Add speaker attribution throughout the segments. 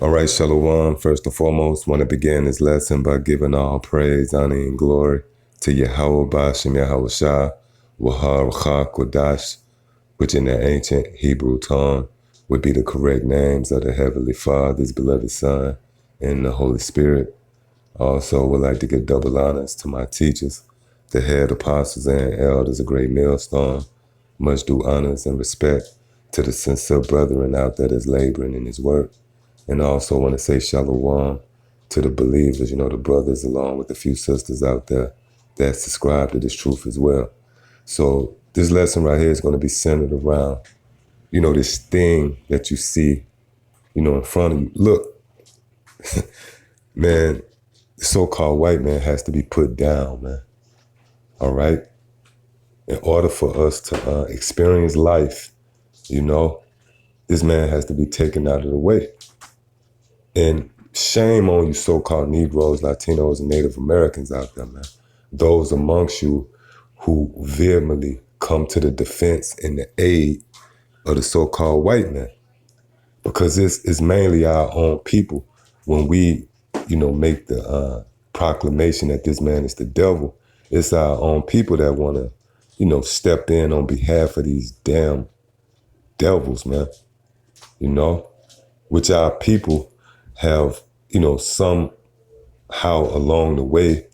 Speaker 1: All right, Shalom. First and foremost, want to begin this lesson by giving all praise, honor, and glory to Yahweh Bashem Yahweh Shah, Wahar Kodash, which in the ancient Hebrew tongue would be the correct names of the Heavenly Father, His beloved Son, and the Holy Spirit. Also, would like to give double honors to my teachers, the head apostles and elders, a great millstone. Much due honors and respect to the sincere brethren out there that's laboring in His work. And I also want to say shalom to the believers, the brothers along with a few sisters out there that subscribe to this truth as well. So this lesson right here is going to be centered around, this thing that you see, in front of you. Look, man, the so-called white man has to be put down, man. All right? In order for us to experience life, this man has to be taken out of the way. And shame on you so-called Negroes, Latinos, and Native Americans out there, man. Those amongst you who vehemently come to the defense and the aid of the so-called white man. Because this is mainly our own people. When we, make the proclamation that this man is the devil, it's our own people that want to, step in on behalf of these damn devils, man. Which our people have, somehow along the way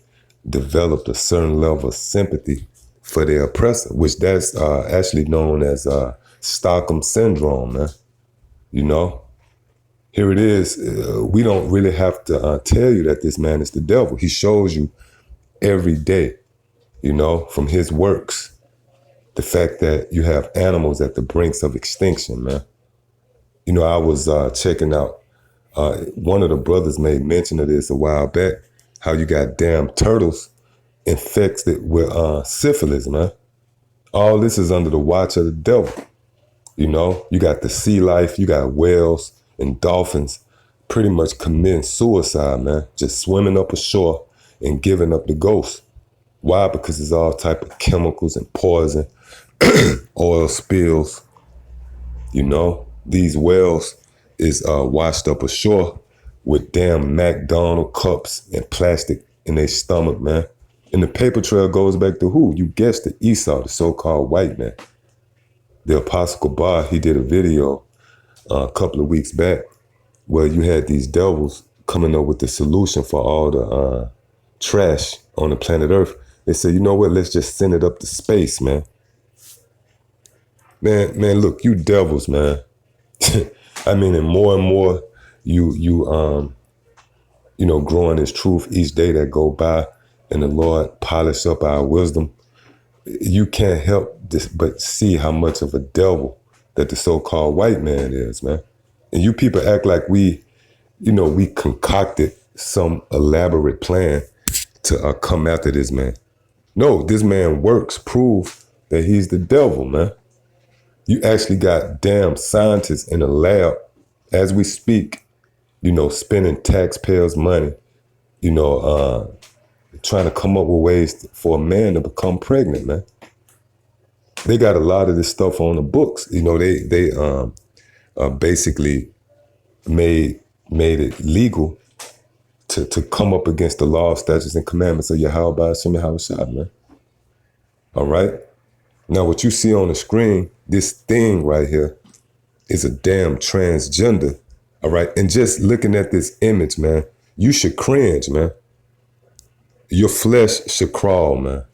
Speaker 1: developed a certain level of sympathy for their oppressor, which that's actually known as Stockholm syndrome, man. Here it is. We don't really have to tell you that this man is the devil. He shows you every day, from his works, the fact that you have animals at the brinks of extinction, man. I was checking out, one of the brothers made mention of this a while back, how you got damn turtles infected with syphilis, man. All this is under the watch of the devil. You got the sea life, you got whales and dolphins pretty much committing suicide, man. Just swimming up ashore and giving up the ghost. Why? Because there's all type of chemicals and poison, oil spills. These whales is washed up ashore with damn McDonald cups and plastic in their stomach, man. And the paper trail goes back to who? You guessed it, Esau, the so-called white man. The Apostle Bar, he did a video a couple of weeks back where you had these devils coming up with the solution for all the trash on the planet Earth. They said, you know what, let's just send it up to space, man. Man, look, you devils, man. I mean, and more you growing this truth each day that go by, and the Lord polish up our wisdom. You can't help this but see how much of a devil that the so-called white man is, man. And you people act like we concocted some elaborate plan to come after this man. No, this man works prove that he's the devil, man. You actually got damn scientists in a lab as we speak, spending taxpayers' money, trying to come up with ways for a man to become pregnant, man. They got a lot of this stuff on the books. They basically made it legal to come up against the law, statutes, and commandments of Yahweh Bashem Yahweh Shah, man. All right? Now, what you see on the screen, this thing right here, is a damn transgender, all right? And just looking at this image, man, you should cringe, man. Your flesh should crawl, man.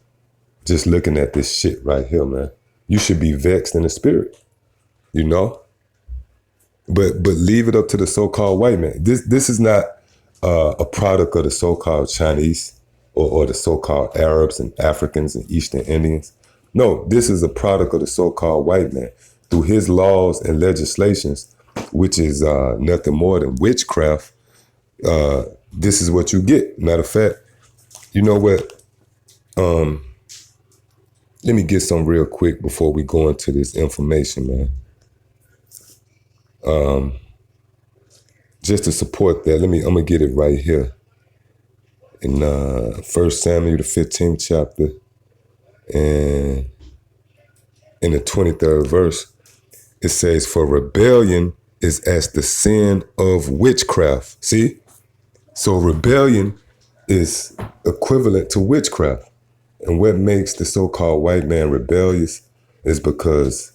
Speaker 1: Just looking at this shit right here, man. You should be vexed in the spirit, But leave it up to the so-called white man. This is not a product of the so-called Chinese or the so-called Arabs and Africans and Eastern Indians. No, this is a product of the so-called white man. Through his laws and legislations, which is nothing more than witchcraft, this is what you get. Matter of fact, you know what? Let me get some real quick before we go into this information, man. Just to support that, I'm gonna get it right here. In 1 Samuel, the 15th chapter, and in the 23rd verse, it says, "For rebellion is as the sin of witchcraft. See? So rebellion is equivalent to witchcraft. And what makes the so-called white man rebellious is because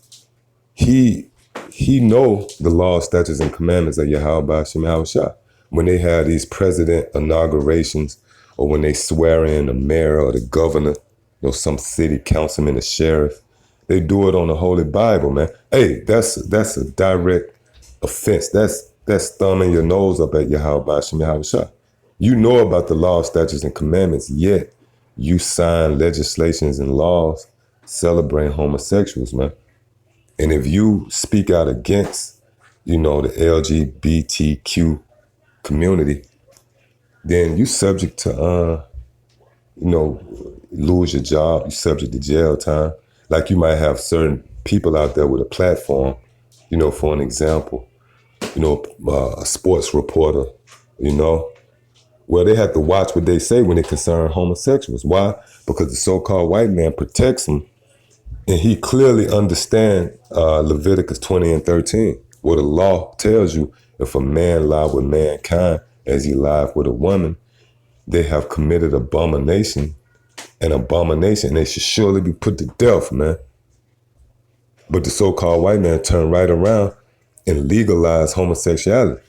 Speaker 1: he know the law, statutes, and commandments of Yahweh Ba'ashem Yahushua. When they have these president inaugurations, or when they swear in the mayor or the governor, some city councilman, the sheriff, they do it on the Holy Bible, man. Hey, that's a direct offense. That's thumbing your nose up at Yahweh Ba'ashem Yahushua. You know about the law, statutes, and commandments, yet you sign legislations and laws celebrating homosexuals, man. And if you speak out against, the LGBTQ community, then you subject to, lose your job. You subject to jail time. Like you might have certain people out there with a platform, for an example, a sports reporter, well, they have to watch what they say when it concerns homosexuals. Why? Because the so-called white man protects them. And he clearly understands Leviticus 20 and 13, where the law tells you if a man lie with mankind as he lied with a woman, they have committed abomination. An abomination, they should surely be put to death, man. But the so-called white man turned right around and legalized homosexuality.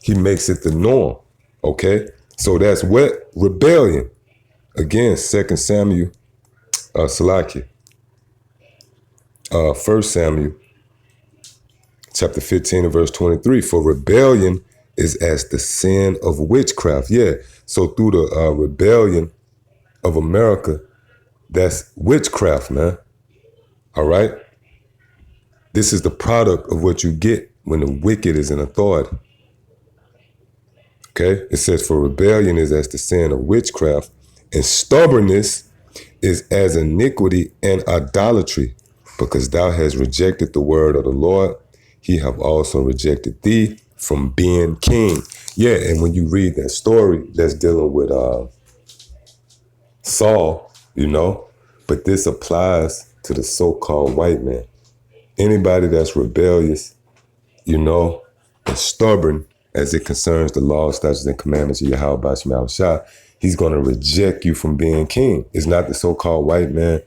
Speaker 1: He makes it the norm, okay? So that's what? Rebellion. Again, 2 Samuel, Salakia. 1 Samuel chapter 15 and verse 23, for rebellion is as the sin of witchcraft. Yeah, so through the rebellion of America, that's witchcraft, man. All right? This is the product of what you get when the wicked is in authority. Okay? It says, for rebellion is as the sin of witchcraft, and stubbornness is as iniquity and idolatry. Because thou hast rejected the word of the Lord, he have also rejected thee from being king. Yeah, and when you read that story that's dealing with Saul, but this applies to the so-called white man. Anybody that's rebellious, and stubborn as it concerns the law, statutes, and commandments of Yahweh Ba'ashem Yahushua, he's going to reject you from being king. It's not the so-called white man,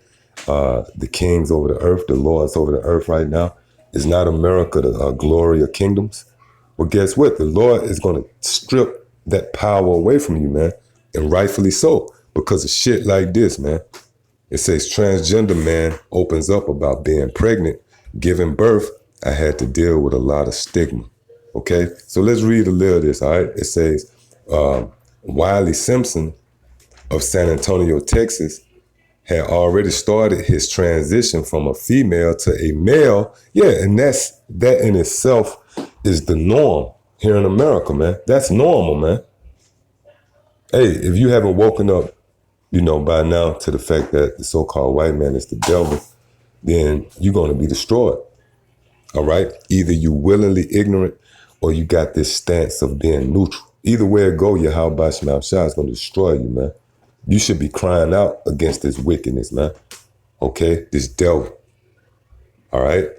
Speaker 1: the kings over the earth, the lords over the earth right now. It's not America, the glory of kingdoms. Well, guess what? The Lord is going to strip that power away from you, man. And rightfully so, because of shit like this, man. It says transgender man opens up about being pregnant, giving birth. I had to deal with a lot of stigma. Okay, so let's read a little of this, all right? It says, Wiley Simpson of San Antonio, Texas, had already started his transition from a female to a male. Yeah, and that in itself is the norm here in America, man. That's normal, man. Hey, if you haven't woken up, by now to the fact that the so-called white man is the devil, then you're going to be destroyed. All right? Either you willingly ignorant or you got this stance of being neutral. Either way it go, Yahweh Ba'ashem Yahushua is going to destroy you, man. You should be crying out against this wickedness, man. Okay? This devil. All right?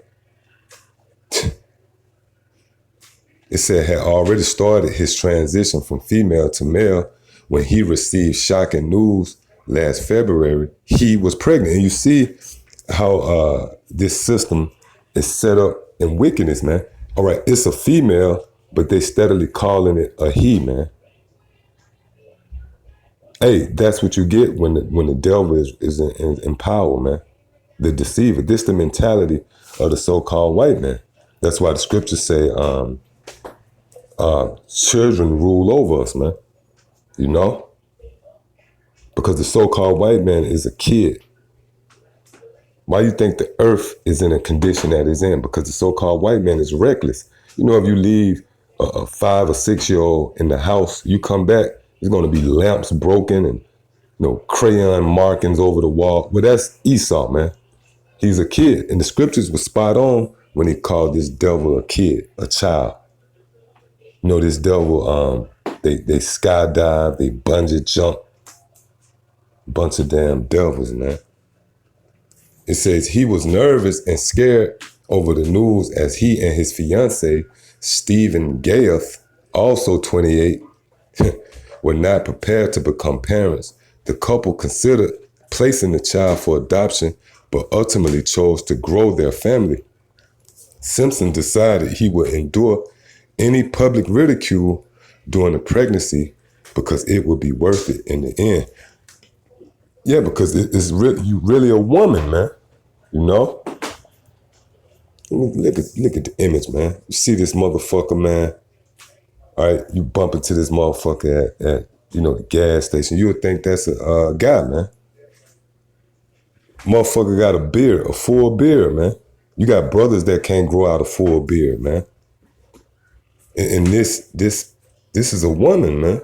Speaker 1: It said had already started his transition from female to male when he received shocking news last February. He was pregnant. And you see how this system is set up in wickedness, man. All right, it's a female, but they steadily calling it a he, man. Hey, that's what you get when the devil is in power, man. The deceiver. This the mentality of the so-called white man. That's why the scriptures say children rule over us, man. Because the so-called white man is a kid. Why do you think the earth is in a condition that it's in? Because the so-called white man is reckless. If you leave a 5 or 6 year old in the house, you come back, there's going to be lamps broken and crayon markings over the wall. Well, that's Esau, man. He's a kid. And the scriptures were spot on when he called this devil a kid, a child. This devil, they skydive, they bungee jump. Bunch of damn devils, man. It says he was nervous and scared over the news as he and his fiancee, Stephen Gayeth, also 28, were not prepared to become parents. The couple considered placing the child for adoption, but ultimately chose to grow their family. Simpson decided he would endure any public ridicule during the pregnancy because it would be worth it in the end. Yeah, because it's really, you really a woman, man. You know? Look at the image, man. You see this motherfucker, man. All right, you bump into this motherfucker at the gas station. You would think that's a guy, man. Motherfucker got a beard, a full beard, man. You got brothers that can't grow out a full beard, man. And this is a woman, man.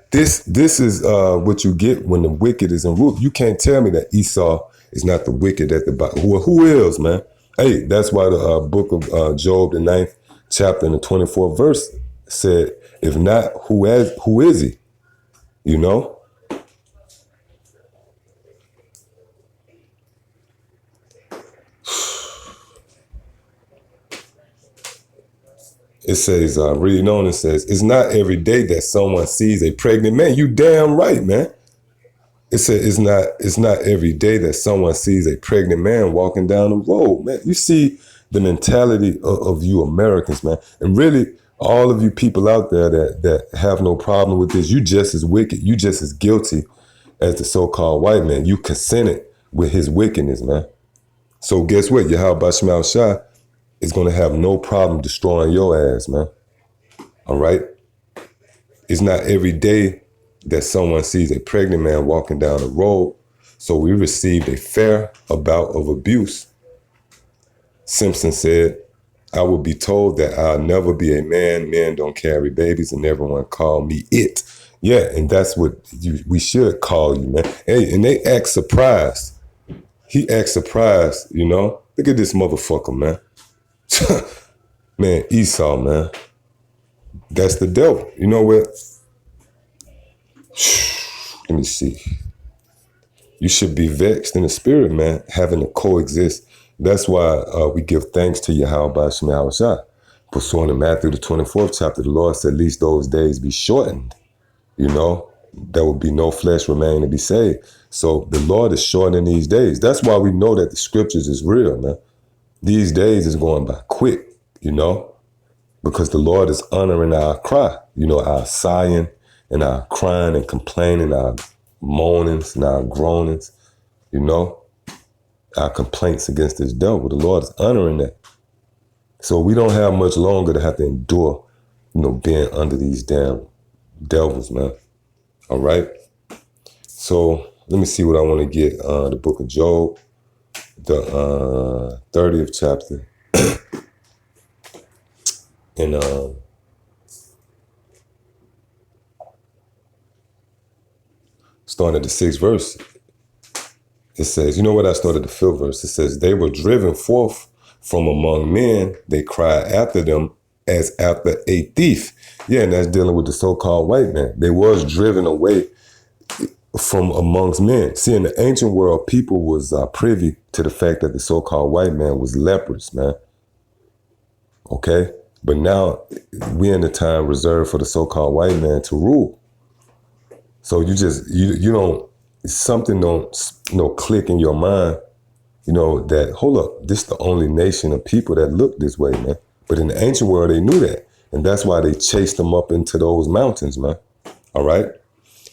Speaker 1: This is what you get when the wicked is in rule. You can't tell me that Esau is not the wicked at the bottom. Who is, man? Hey, that's why the book of Job, the 9th chapter and the 24th verse said, if not, who is he? You know? It says, reading on, it says, it's not every day that someone sees a pregnant man. You damn right, man. It said it's not every day that someone sees a pregnant man walking down the road, man. You see the mentality of you Americans, man. And really, all of you people out there that have no problem with this, you just as wicked, you just as guilty as the so-called white man. You consented with his wickedness, man. So guess what? Yahweh Shema Shai is going to have no problem destroying your ass, man. All right? It's not every day that someone sees a pregnant man walking down the road. So we received a fair bout of abuse. Simpson said, I will be told that I'll never be a man. Men don't carry babies, and everyone call me it. Yeah, and that's what we should call you, man. Hey, and they act surprised. He act surprised, you know. Look at this motherfucker, man. Man, Esau, man. That's the devil. You know what? Let me see. You should be vexed in the spirit, man, having to coexist. That's why we give thanks to Yahweh by Shema Shai. Pursuant to Matthew the 24th chapter, the Lord said, at least those days be shortened. You know, there will be no flesh remain to be saved. So the Lord is shortening these days. That's why we know that the scriptures is real, man. These days is going by quick, you know, because the Lord is honoring our cry, you know, our sighing and our crying and complaining, our moanings and our groanings, you know, our complaints against this devil. The Lord is honoring that. So we don't have much longer to have to endure, you know, being under these damn devils, man. All right. So let me see what I want to get. The book of Job, the 30th chapter. And starting at the 6th verse, it says, you know what? I started the 5th verse. It says, they were driven forth from among men. They cried after them as after a thief. Yeah, and that's dealing with the so-called white man. They was driven away from amongst men. See, in the ancient world, people was privy to the fact that the so-called white man was leprous, man. Okay? But now we're in the time reserved for the so-called white man to rule. So you don't, something don't, click in your mind, you know, that, hold up, this is the only nation of people that look this way, man. But in the ancient world, they knew that. And that's why they chased them up into those mountains, man. All right?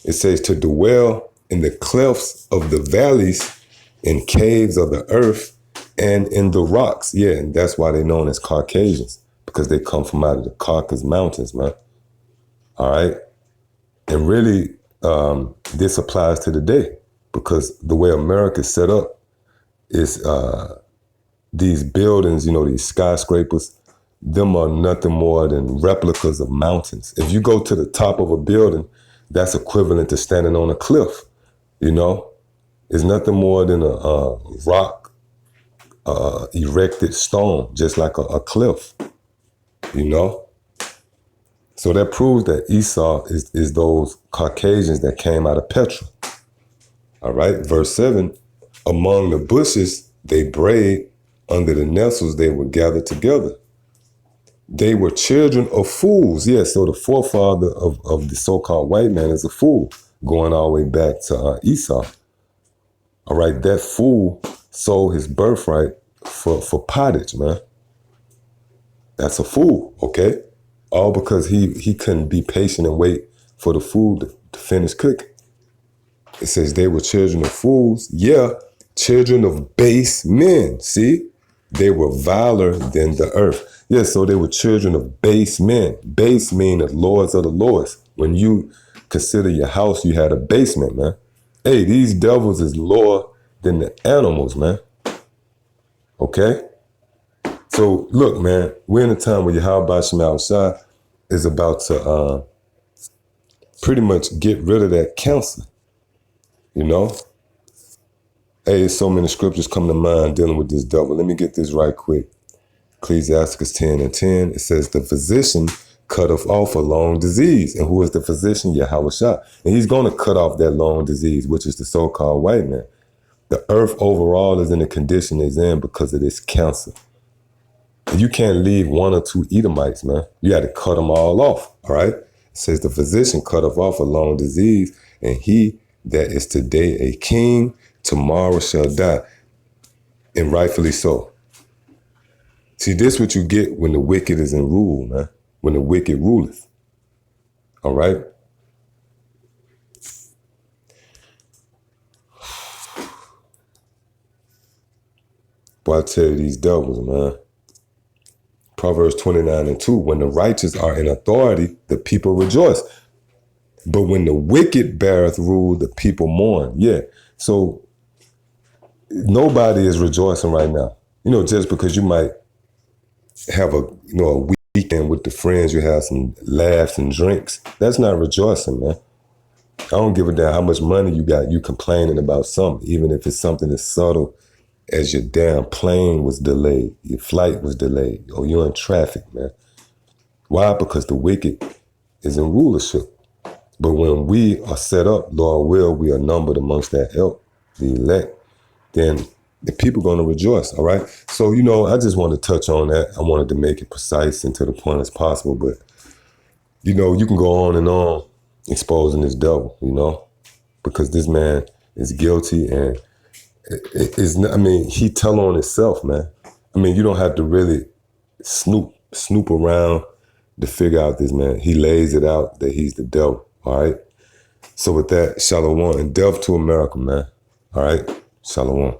Speaker 1: It says to dwell in the clefts of the valleys, in caves of the earth, and in the rocks. Yeah, and that's why they're known as Caucasians, because they come from out of the Caucasus Mountains, man. All right? And really, this applies to today, because the way America is set up is these buildings, you know, these skyscrapers, them are nothing more than replicas of mountains. If you go to the top of a building, that's equivalent to standing on a cliff, you know? It's nothing more than a rock erected stone, just like a cliff, you know? So that proves that Esau is those Caucasians that came out of Petra. All right, verse 7, among the bushes they brayed Under the nettles, they were gathered together. They were children of fools. Yeah, so the forefather of the so-called white man is a fool, going all the way back to Esau. All right, that fool sold his birthright for pottage, man. That's a fool, okay? All because he couldn't be patient and wait for the food to finish cooking. It says they were children of fools. Yeah, children of base men. See? They were viler than the earth. Yeah, so they were children of base men. Base mean the lords of the lords. When you consider your house, you had a basement, man. Hey, these devils is lower than the animals, man. Okay? So look, man, we're in a time where Yahweh Shema Shai is about to pretty much get rid of that cancer. You know? Hey, so many scriptures come to mind dealing with this devil. Let me get this right quick. Ecclesiasticus 10:10, it says, the physician cutteth off a long disease. And who is the physician? Yahweh Shai. And he's going to cut off that long disease, which is the so-called white man. The earth overall is in the condition it's in because of this cancer. And you can't leave one or two Edomites, man. You got to cut them all off, all right? It says the physician cutteth off a long disease, and he that is today a king, tomorrow shall die. And rightfully so. See, this is what you get when the wicked is in rule, man. When the wicked ruleth. All right? Boy, I tell you, these devils, man. Proverbs 29:2, when the righteous are in authority, the people rejoice. But when the wicked beareth rule, the people mourn. Yeah. So nobody is rejoicing right now. You know, just because you might have a weekend with the friends, you have some laughs and drinks. That's not rejoicing, man. I don't give a damn how much money you got. You complaining about something, even if it's something as subtle as your damn plane was delayed, your flight was delayed, or you're in traffic, man. Why? Because the wicked is in rulership. But when we are set up, Lord will, we are numbered amongst that elk, the elect, then the people are going to rejoice, all right? So, I just want to touch on that. I wanted to make it precise and to the point as possible, but, you can go on and on exposing this devil, because this man is guilty and he tell on himself, man. You don't have to really snoop around to figure out this man. He lays it out that he's the devil, all right? So with that, Shalom, and delve to America, man. All right? Shalom.